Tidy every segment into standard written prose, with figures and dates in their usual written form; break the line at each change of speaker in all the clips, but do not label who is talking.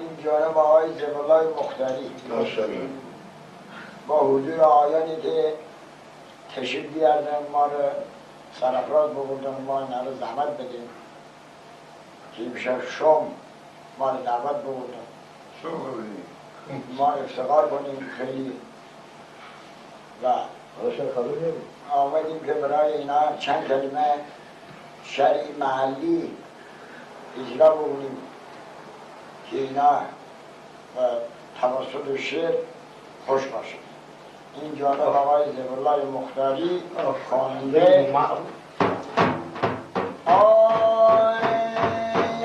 این جانب آقای زبالای مختاری با حضور آقایانی که تشریف بیاردن ما رو سرافراز ببردن ما اینا رو زحمت بدیم که میشه شم ما رو دعوت ببردن ما افتخار کنیم خیلی و آمدیم که برای اینا چند کلمه شرعی محلی اجرا بکنیم که اینا توسط شعر خوش باشه. این جانب آقای زبالای مختاری خواننده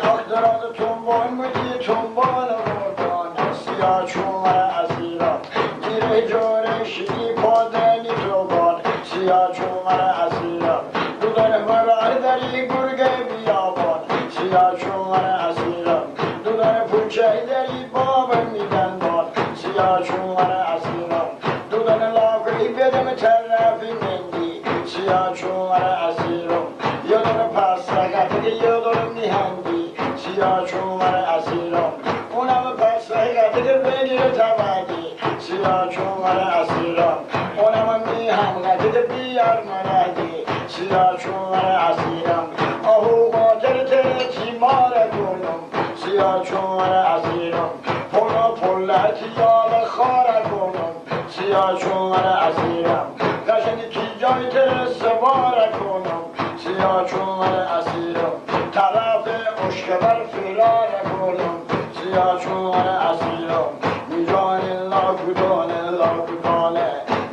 اختراض تنبان بودی تنبان مردان سیاه چومر از ایران گیره جاره شدی پادنی توبان سیاه چومر از ایران دودن مرار دری گرگه بیابان سیاه چومر از ایران دودن پوچه دری باب میدن بان سیاه چومر از ایران دودن لاغری بدم طرفی مندی سیاه چومر از ایران یادم پس رگت یادم میهندی سیاه چومر از ایران اونم پس رگت بگیر تبدی سیاه چومر از ایران اونم میهم رگت بیار مردی سیاه چومر از ایران آهو قاتل ترکی مار کنم سیاه چومر از ایران پولا پولتی یال خار کنم سیاه چومر از ایران قشنگی کی جای ترس بار کنم سیاه چومر از ایران طرف اشکبر فرار کنم سیاه چومر از ایران میجان لاکودانه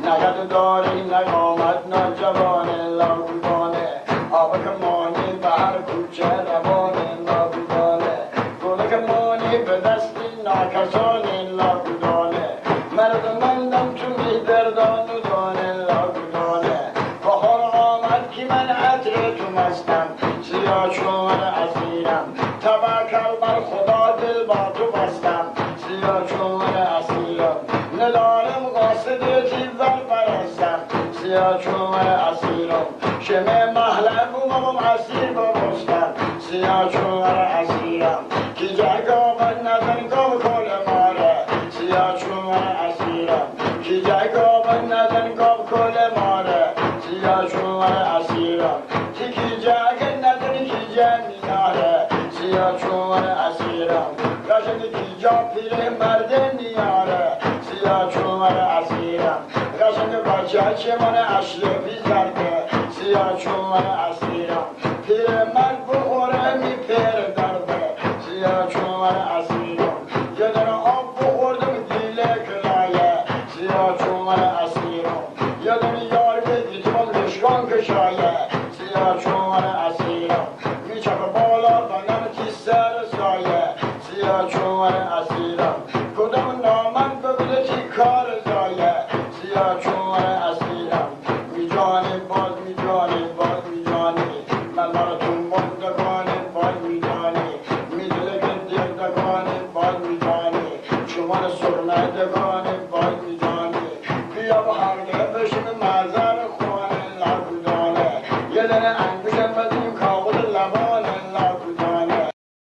نگد داری نگامد ناجوانه لاکودانه آبک مانی بر کوچه روانه لاکودانه گلک مانی به دستی ناکسانه لاکودانه مرد مندم تو میدردان و دانه لاکودانه بخار آمد که من عطر تو مستم سیاه چومر از ایران توکل بر خدا دل با تو بستم سیاه چومر از ایران ندارم قاصد تیزر پرستم سیاه چومر از ایران شمه محلم بومم اسیر ببستم سیاه چومر از ایران کی جگا بد نزن گم کل ماره سیاه چومر از ایران کی جگا بد نزن گم کل ماره سیاه چومر از ایران کی جگا نزن کی جنی ناره سیاه چومر از ایران قشنگ کی جا پیر مرد نیاره سیاه چومر از ایران قشنگ بچه چمن اشرفی زرده سیاه چومر از ایران پیر مرد بخوره می پیر درده سیاه چومر از ایران یه دونه آب بخوردم دیله کلایه سیاه چومر از ایران یه دونه یار بگیتم لشگان کشایه سیاه چومر از ایران میچپ بالا بنام کی سر سایه سیاه چومر از ایران کدام نامن بگوده چی کار زایه سیاه چومر از ایران میجانی باز میجانی باز میجانی من مراتون بندگانی باز میجانی میدله که دیردگانی باز میجانی شما سرمدگانی باز